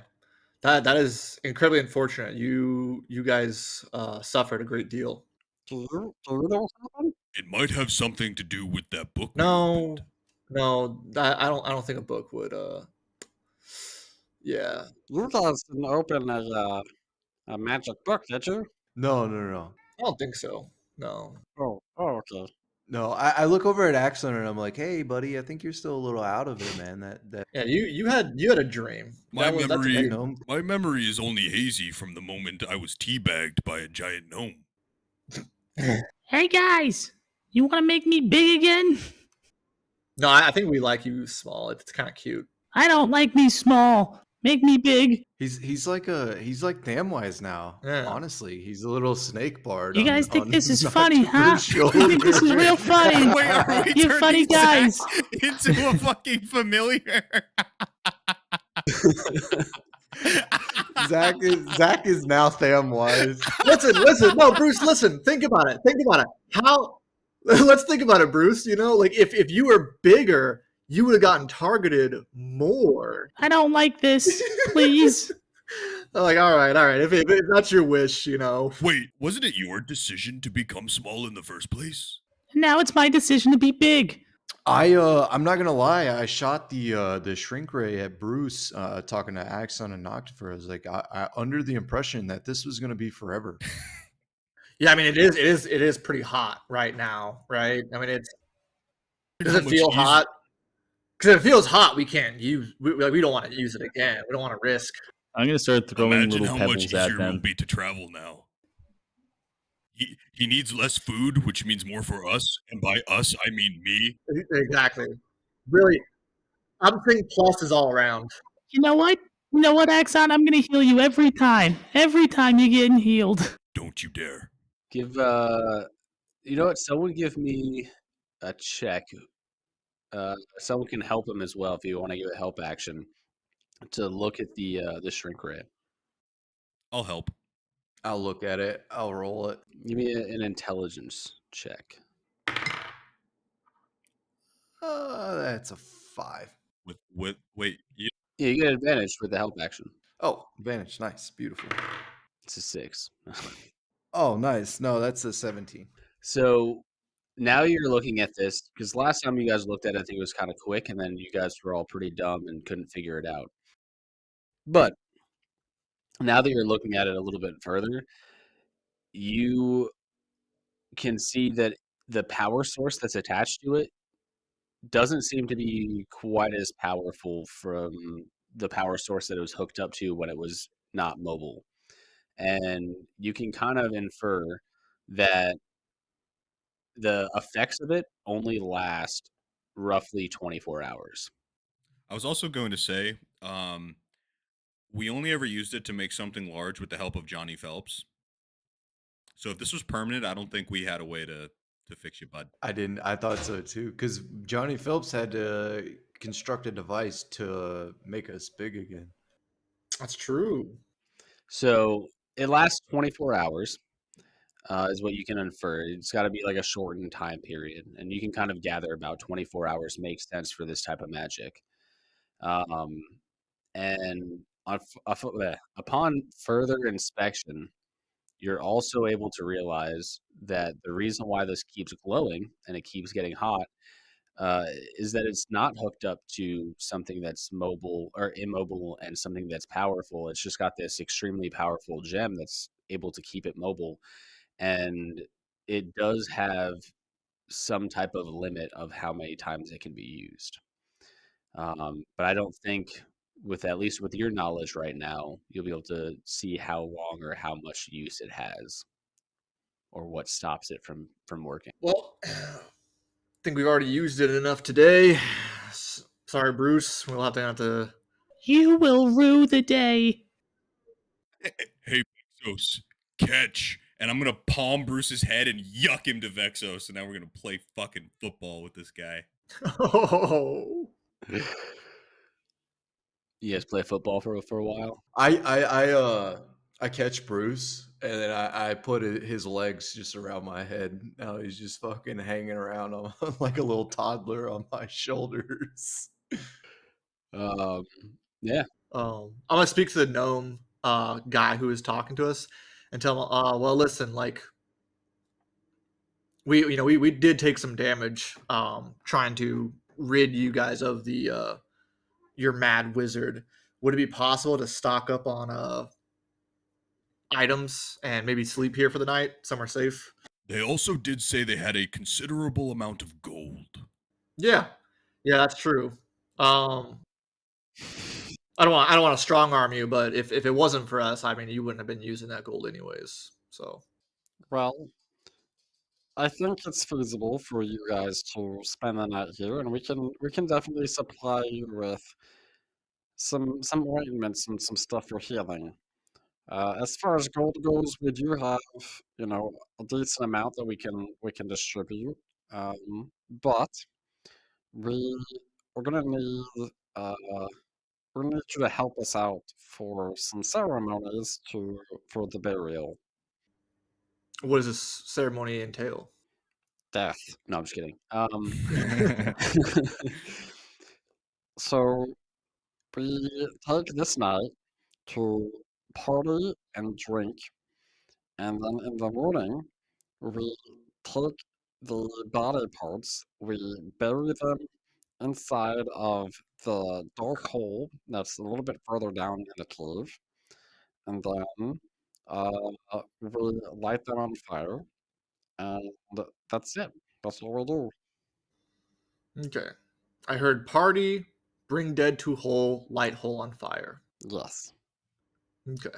that is incredibly unfortunate. You guys suffered a great deal. Do you know what happened? It might have something to do with that book we No, opened. no, I don't think a book would. Yeah, You guys didn't open a magic book, did you? No, no, no. I don't think so. No. Oh, okay. No, I look over at Axon and I'm like, hey, buddy, I think you're still a little out of it, man. That Yeah, you had a dream. My That's memory, weird. gnome. my memory is only hazy from the moment I was teabagged by a giant gnome. Hey guys, you want to make me big again? No, I think we like you small. It's kind of cute. I don't like me small. Make me big. He's like Thamwise now. Yeah. Honestly, he's a little snake bard. You guys think this is Nocturne's funny, huh? You think this is real funny? Wait, are we You funny turning guys. Zach into a fucking familiar? Zach is now Thamwise. Listen. No, Bruce, listen. Think about it. How? Let's think about it, Bruce. You know, like if you were bigger, you would have gotten targeted more. I don't like this. Please. Like, all right. If that's your wish, you know. Wait, wasn't it your decision to become small in the first place? Now it's my decision to be big. I'm not gonna lie. I shot the shrink ray at Bruce, talking to Axon and Noctifer. I was like, I under the impression that this was gonna be forever. Yeah, I mean, it is pretty hot right now, right? I mean, does How it much feel easier- hot? Because if it feels hot, we can't use. We don't want to use it again. We don't want to risk. I'm gonna start throwing Imagine little how much pebbles easier at it will them. be to travel now. He needs less food, which means more for us, and by us I mean me. Exactly. Really, I'm saying pluses all around. You know what? You know what, Axon? I'm gonna heal you every time. Every time you're getting healed. Don't you dare. Give you know what? Someone give me a check. Someone can help him as well if you want to give a help action to look at the shrink ray. I'll help. I'll look at it. I'll roll it. Give me an intelligence check. That's a 5. With wait, you, Yeah, you get advantage for the help action. Oh, advantage. Nice, beautiful. It's a 6. Oh, nice. No, that's a 17. So now you're looking at this because last time you guys looked at it, I think it was kind of quick, and then you guys were all pretty dumb and couldn't figure it out. But now that you're looking at it a little bit further, you can see that the power source that's attached to it doesn't seem to be quite as powerful from the power source that it was hooked up to when it was not mobile. And you can kind of infer that the effects of it only last roughly 24 hours. I was also going to say, we only ever used it to make something large with the help of Johnny Phelps. So if this was permanent, I don't think we had a way to fix you, bud. I didn't. I thought so too. Because Johnny Phelps had to construct a device to make us big again. That's true. So it lasts 24 hours, is what you can infer. It's got to be like a shortened time period. And you can kind of gather about 24 hours makes sense for this type of magic. And upon further inspection, you're also able to realize that the reason why this keeps glowing and it keeps getting hot is that it's not hooked up to something that's mobile or immobile and something that's powerful. It's just got this extremely powerful gem that's able to keep it mobile, and it does have some type of limit of how many times it can be used. But I don't think, with at least with your knowledge right now, you'll be able to see how long or how much use it has, or what stops it from working. Well, I think we've already used it enough today. Sorry, Bruce. We'll have to. You will rue the day. Hey, Vexos, catch. And I'm going to palm Bruce's head and yuck him to Vexos. And now we're going to play fucking football with this guy. Oh. You guys play football for a while? I catch Bruce and then I put his legs just around my head. Now he's just fucking hanging around on, like a little toddler on my shoulders. Yeah. I'm gonna speak to the gnome guy who is talking to us and tell him, well, listen, like we did take some damage trying to rid you guys of the your mad wizard. Would it be possible to stock up on items and maybe sleep here for the night, somewhere safe? They also did say they had a considerable amount of gold. Yeah, that's true. I don't want to strong arm you, but if it wasn't for us, I mean, you wouldn't have been using that gold anyways. So Well, I think it's feasible for you guys to spend the night here, and we can definitely supply you with some ointments and some stuff for healing. As far as gold goes, we do have a decent amount that we can distribute, but we we're gonna need uh, we're gonna need you to help us out for some ceremonies for the burial. what does this ceremony entail? Death. No, I'm just kidding. So we take this night to party and drink, and then in the morning we take the body parts, we bury them inside of the dark hole that's a little bit further down in the cave, and then we light them on fire, and that's it. That's all we do. Okay, I heard party, bring dead to hole, light hole on fire. Yes. Okay.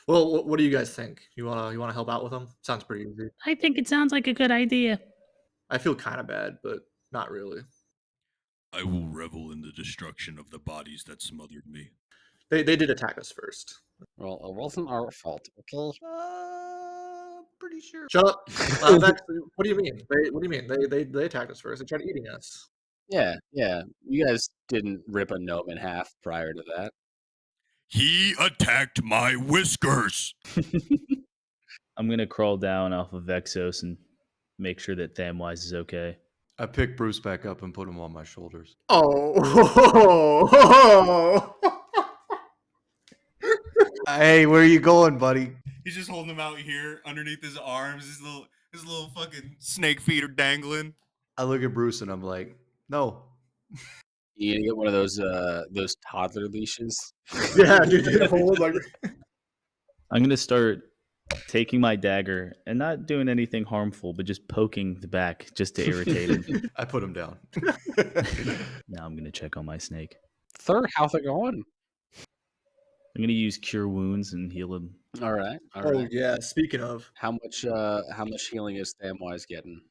Well, what do you guys think? You wanna help out with them? Sounds pretty easy. I think it sounds like a good idea. I feel kind of bad, but not really. I will revel in the destruction of the bodies that smothered me. They did attack us first. Well, it wasn't our fault, okay? Pretty sure. Shut up. What do you mean? What do you mean? They attacked us first. They tried eating us. Yeah. You guys didn't rip a gnome in half prior to that. He attacked my whiskers. I'm going to crawl down off of Vexos and make sure that Thamwise is okay. I pick Bruce back up and put him on my shoulders. Oh. Hey, where are you going, buddy? He's just holding him out here underneath his arms. His little fucking snake feet are dangling. I look at Bruce and I'm like, no. You gonna get one of those toddler leashes? Yeah, dude. Hold like. I'm going to start taking my dagger and not doing anything harmful, but just poking the back just to irritate him. I put him down. Now I'm going to check on my snake. Third, how's it going? I'm going to use Cure Wounds and heal him. All right. Oh yeah. Speaking of, How much healing is Thamwise getting?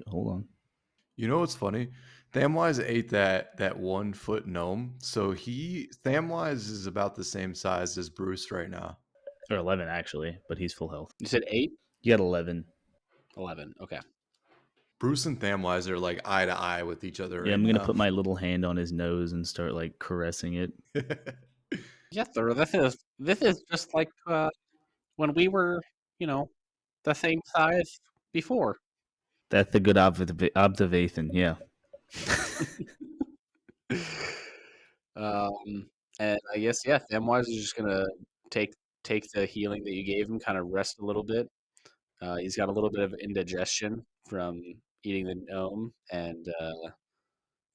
Hold on. You know what's funny? Thamwise ate that 1 foot gnome, so Thamwise is about the same size as Bruce right now. Or 11, actually, but he's full health. You said 8? You got 11. 11. Okay. Bruce and Thamwise are like eye to eye with each other. Yeah, right I'm going to now. put my little hand on his nose and start, like, caressing it. Yes, sir. This is just like when we were, the same size before. That's a good observation, yeah. And I guess Thamwise is just gonna take the healing that you gave him, kind of rest a little bit, He's got a little bit of indigestion from eating the gnome, and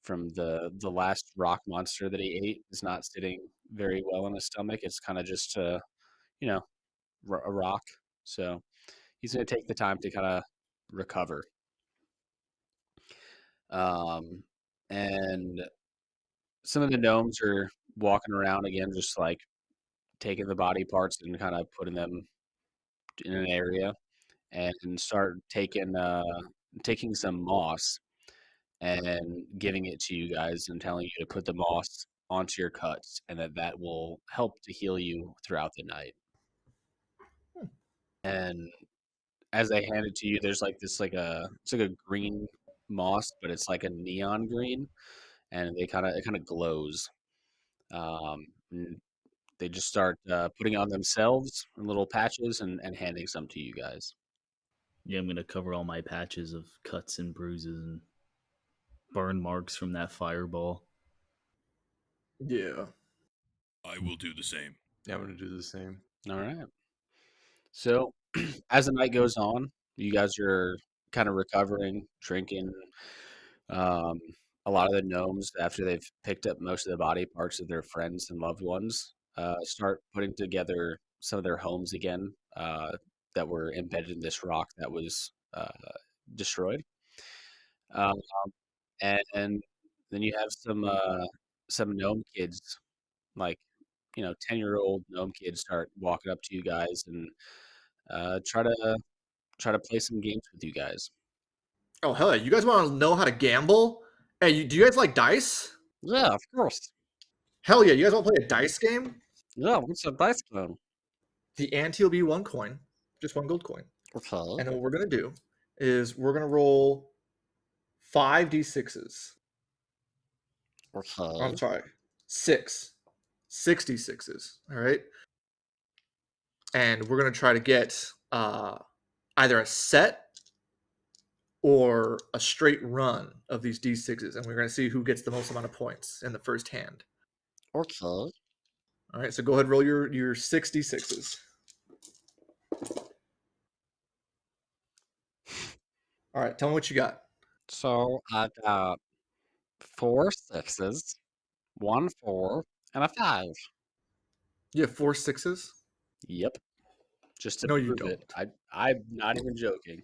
from the last rock monster that he ate is not sitting very well in his stomach. It's kind of just you know a rock. So he's going to take the time to kind of recover. Um, and some of the gnomes are walking around again, just like taking the body parts and kind of putting them in an area, and start taking some moss and giving it to you guys and telling you to put the moss onto your cuts, and that will help to heal you throughout the night. And as they hand it to you, there's like this it's like a green moss, but it's like a neon green, and it kind of glows. And they just start putting on themselves in little patches and handing some to you guys. Yeah, I'm gonna cover all my patches of cuts and bruises and burn marks from that fireball. Yeah. I will do the same. Yeah, I'm gonna do the same. All right. So as the night goes on, you guys are kind of recovering, drinking. Um, a lot of the gnomes, after they've picked up most of the body parts of their friends and loved ones, start putting together some of their homes again that were embedded in this rock that was destroyed. Um, and then you have some gnome kids, like 10-year-old gnome kids, start walking up to you guys and try to play some games with you guys. Oh hell yeah! You guys want to know how to gamble? Hey, do you guys like dice? Yeah, of course. Hell yeah! You guys want to play a dice game? Yeah, what's a dice game? The ante will be 1 coin, just 1 gold coin. Okay. And then what we're gonna do is we're gonna roll 5d6s. Okay. I'm sorry, 66s. All right, and we're gonna try to get either a set or a straight run of these d6s, and we're gonna see who gets the most amount of points in the first hand. Okay. All right, so go ahead, roll your 66s. All right, tell me what you got. So I got 4 6s, 1 4, and a 5. You have 4 6s? Yep. Just to No, you prove it. don't. I'm not even joking.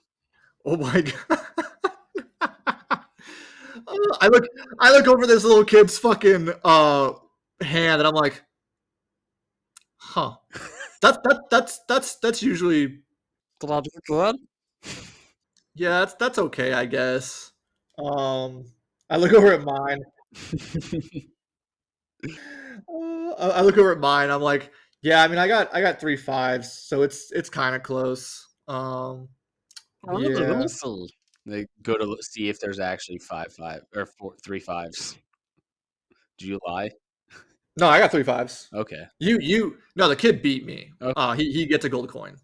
Oh my god. I look over this little kid's fucking hand and I'm like, huh. That's usually, Did I do good? yeah, that's okay, I guess. I look over at mine. I look over at mine. I'm like, yeah. I mean, I got 3 5s, so it's kind of close. Really? Let Yeah. me see. They go to see if there's actually 5 or 3 5s. Do you lie? No, I got 3 5s. Okay. No, the kid beat me. Okay. He gets a gold coin.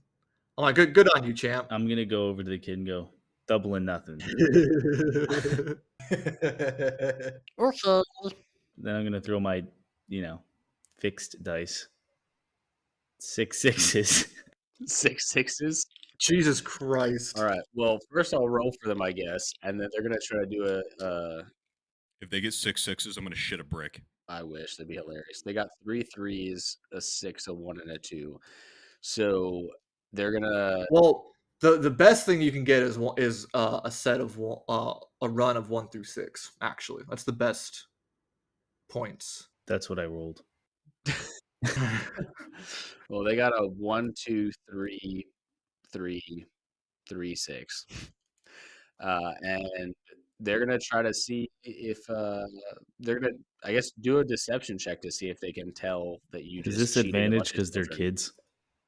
I'm like, good on you, champ. I'm gonna go over to the kid and go, double and nothing. Okay. Then I'm gonna throw my, fixed dice. 6 6s. 6 6s. Jesus Christ. All right. Well, first I'll roll for them, I guess, and then they're gonna try to do If they get 6 6s, I'm gonna shit a brick. I wish that'd be hilarious. They got 3 3s, a 6, a 1, and a 2. So they're gonna. Well, the best thing you can get is a set of a run of 1 through 6. Actually, that's the best points. That's what I rolled. Well, they got a 1 2 3 3 3 6, and they're gonna try to see if they're gonna, I guess, do a deception check to see if they can tell that you Is just this cheated a advantage bunch of because they're children. kids?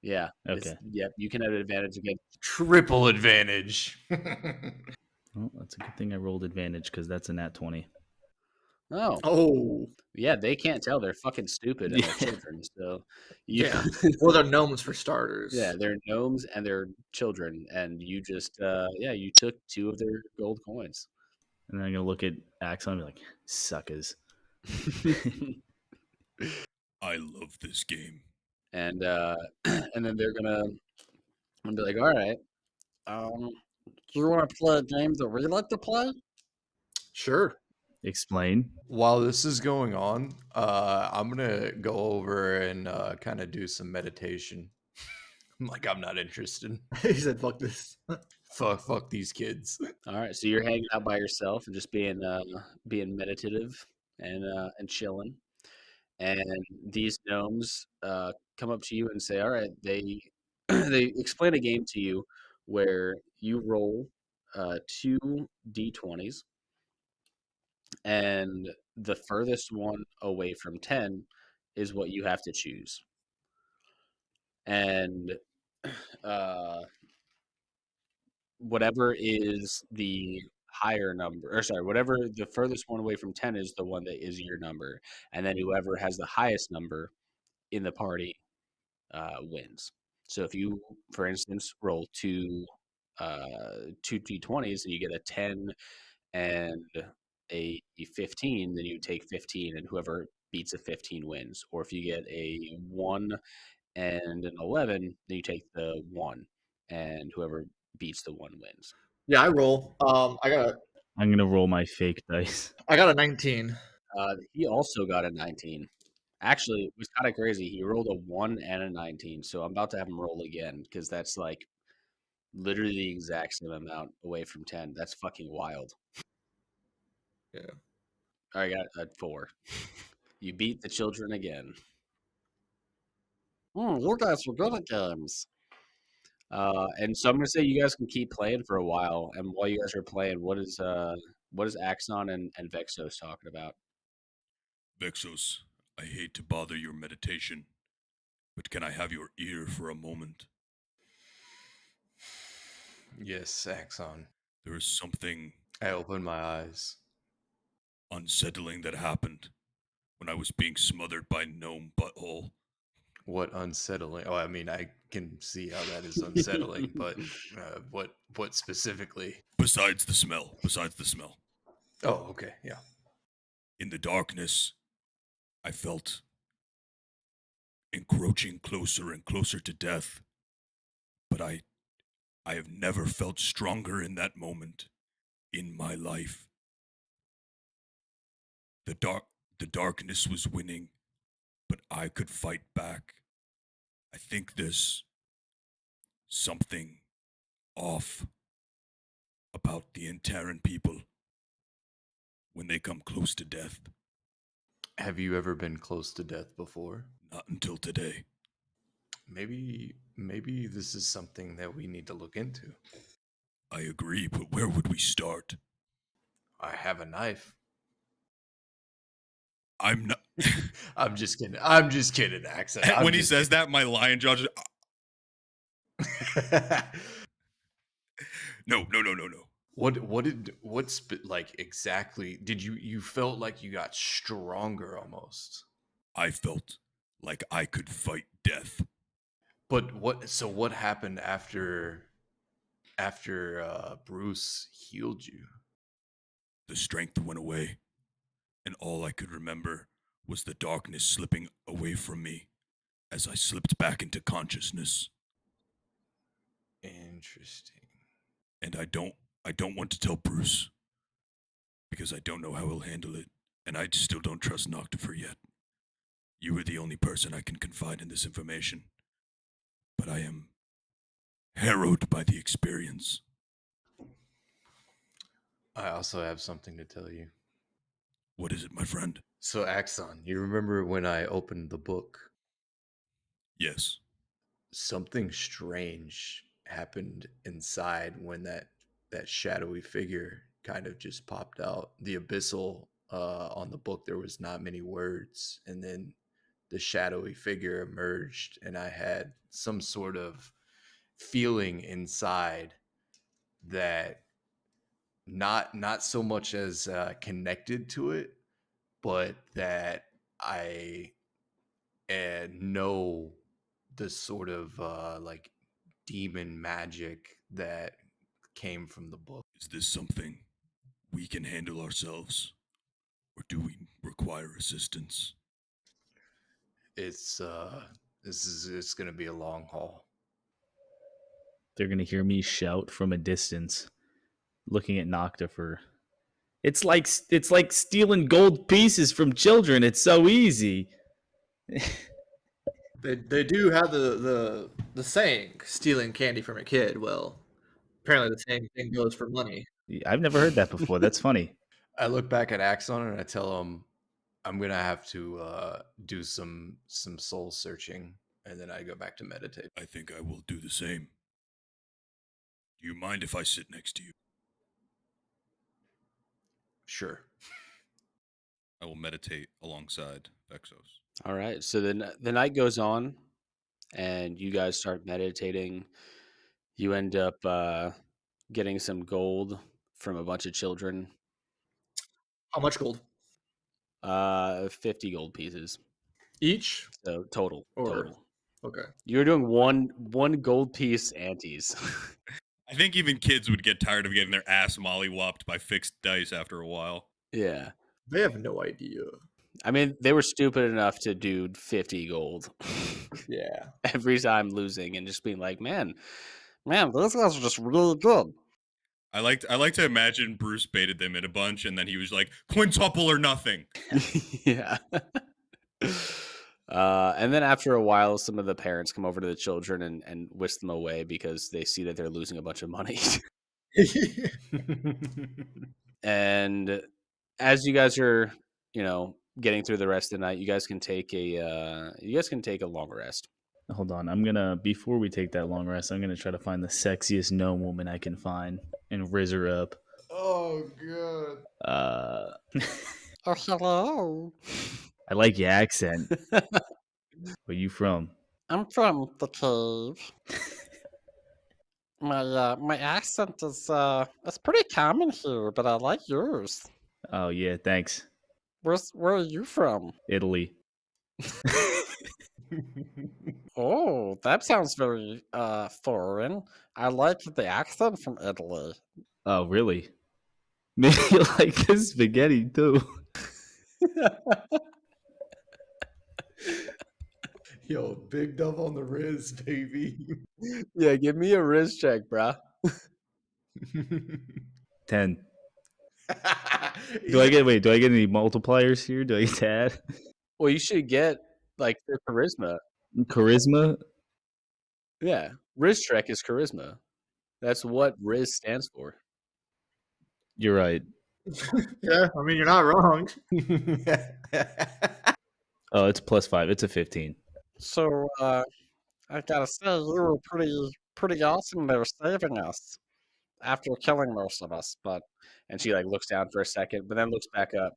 Yeah. Okay. Yep. You can have an advantage against. Triple advantage. Well, that's a good thing I rolled advantage because that's a nat 20. Oh. Oh, Yeah, they can't tell. They're fucking stupid and Yeah. they're children. So you, yeah. Well, they're gnomes for starters. yeah, they're gnomes and they're children, and you just you took 2 of their gold coins. And then I'm gonna look at Axon and be like, suckers. I love this game. And and then they're gonna be like, all right, Do you want to play a game that we like to play? Sure. Explain. While this is going on, I'm gonna go over and kind of do some meditation. Like I'm not interested. He said, "Fuck this." Fuck these kids. All right, so you're hanging out by yourself and just being meditative and chilling. And these gnomes come up to you and say, "All right." They they explain a game to you where you roll two d20s, and the furthest one away from 10 is what you have to choose. And uh, whatever is the higher number, or sorry, whatever the furthest one away from 10 is the one that is your number. And then whoever has the highest number in the party wins. So if you, for instance, roll two d20s and you get a 10 and a 15, then you take 15, and whoever beats a 15 wins. Or if you get a 1 and an 11, then you take the 1, and whoever beats the 1 wins. Yeah, I roll. I'm gonna roll my fake dice. I got a 19. He also got a 19. Actually, it was kind of crazy. He rolled a 1 and a 19, so I'm about to have him roll again because that's like literally the exact same amount away from 10. That's fucking wild. Yeah. I got a 4. You beat the children again. You guys are good at games. And so I'm gonna say you guys can keep playing for a while. And while you guys are playing, what is Axon and Vexos talking about? Vexos, I hate to bother your meditation, but can I have your ear for a moment? Yes, Axon. There is something I open my eyes. unsettling that happened when I was being smothered by Gnome Butthole. What unsettling? Oh, I mean, I can see how that is unsettling, but what specifically? Besides the smell. Oh, okay, yeah. In the darkness, I felt encroaching closer and closer to death. But I have never felt stronger in that moment in my life. The darkness was winning, but I could fight back. I think there's something off about the Antaran people when they come close to death. Have you ever been close to death before? Not until today. Maybe this is something that we need to look into. I agree, but where would we start? I have a knife. I'm not. I'm just kidding, Axon. When he says that, my lion jaw just. No. What's like exactly? Did you felt like you got stronger almost? I felt like I could fight death. But what happened after Bruce healed you? The strength went away, and all I could remember was the darkness slipping away from me as I slipped back into consciousness. Interesting. And I don't want to tell Bruce because I don't know how he'll handle it, and I still don't trust Noctifer yet. You are the only person I can confide in this information, but I am harrowed by the experience. I also have something to tell you. What is it, my friend? So Axon, you remember when I opened the book? Yes. Something strange happened inside when that shadowy figure kind of just popped out. The abyssal on the book, there was not many words, and then the shadowy figure emerged, and I had some sort of feeling inside that not so much as connected to it, but that I know the sort of like demon magic that came from the book. Is this something we can handle ourselves, or do we require assistance? It's it's going to be a long haul. They're gonna hear me shout from a distance, looking at Noctifer. It's like stealing gold pieces from children. It's so easy. They do have the saying, stealing candy from a kid. Well, apparently the same thing goes for money. I've never heard that before. That's funny. I look back at Axon and I tell him I'm gonna have to do some soul searching, and then I go back to meditate. I think I will do the same. Do you mind if I sit next to you? Sure. I will meditate alongside Vexos. All right. So then the night goes on, and you guys start meditating. You end up getting some gold from a bunch of children. How much gold 50 gold pieces. each? So total. Or- Total. Okay. You're doing one gold piece antes. I think even kids would get tired of getting their ass mollywopped by fixed dice after a while. Yeah. They have no idea. I mean, they were stupid enough to do 50 gold Yeah. every time losing and just being like, man, those guys are just really good. I like to imagine Bruce baited them in a bunch, and then he was like, quintuple or nothing. Yeah. And then after a while, some of the parents come over to the children and whisk them away because they see that they're losing a bunch of money. And as you guys are, getting through the rest of the night, you guys can take a long rest. Hold on. Before we take that long rest, I'm gonna try to find the sexiest gnome woman I can find and riz her up. Oh god. Oh, hello. I like your accent. Where you from? I'm from the cave. My accent is it's pretty common here, but I like yours. Oh yeah, thanks. Where are you from? Italy. Oh, that sounds very foreign. I like the accent from Italy. Oh really? Maybe you like this spaghetti too. Yo, big dove on the Riz, baby. Yeah, give me a riz check, bruh. 10. Do I get any multipliers here? Do I get to add? Well, you should get like their charisma. Charisma? Yeah, riz check is charisma. That's what riz stands for. You're right. Yeah, I mean, you're not wrong. Oh, it's +5. It's a 15. So I gotta say you were pretty awesome there saving us after killing most of us. But And she like looks down for a second, but then looks back up.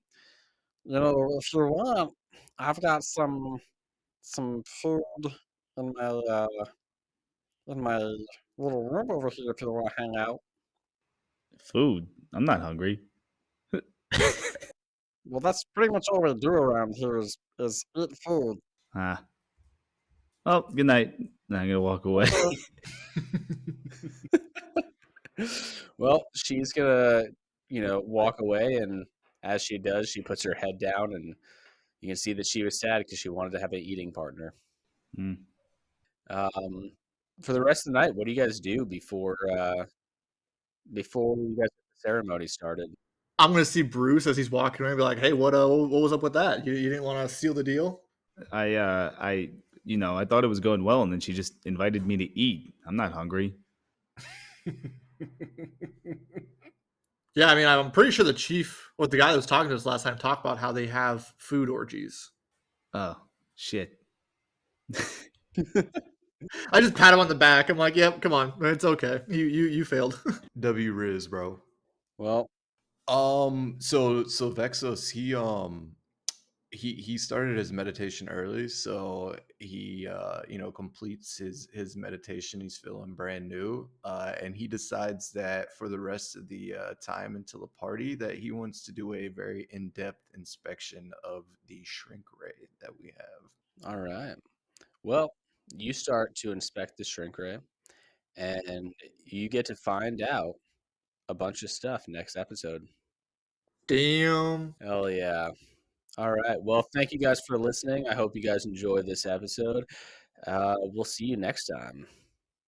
if you want, I've got some food in my little room over here if you want to hang out. Food. I'm not hungry. Well, that's pretty much all we do around here is eat food. Ah. Oh, good night. Now I'm gonna walk away. Well, she's gonna, walk away, and as she does, she puts her head down, and you can see that she was sad because she wanted to have an eating partner. Hmm. For the rest of the night, what do you guys do before you guys get the ceremony started? I'm gonna see Bruce as he's walking away and be like, "Hey, what was up with that? You didn't want to seal the deal?" I thought it was going well, and then she just invited me to eat. I'm not hungry. Yeah, I mean, I'm pretty sure the chief or the guy that was talking to us last time talked about how they have food orgies. Oh shit. I just pat him on the back. I'm like, "Yep, come on, it's okay. You failed." W Riz, bro. Well, So Vexos, he started his meditation early, so he completes his meditation. He's feeling brand new, and he decides that for the rest of the time until the party, that he wants to do a very in-depth inspection of the shrink ray that we have. all right. Well, you start to inspect the shrink ray, and you get to find out a bunch of stuff next episode. Damn. Hell yeah. All right. Well, thank you guys for listening. I hope you guys enjoyed this episode. We'll see you next time.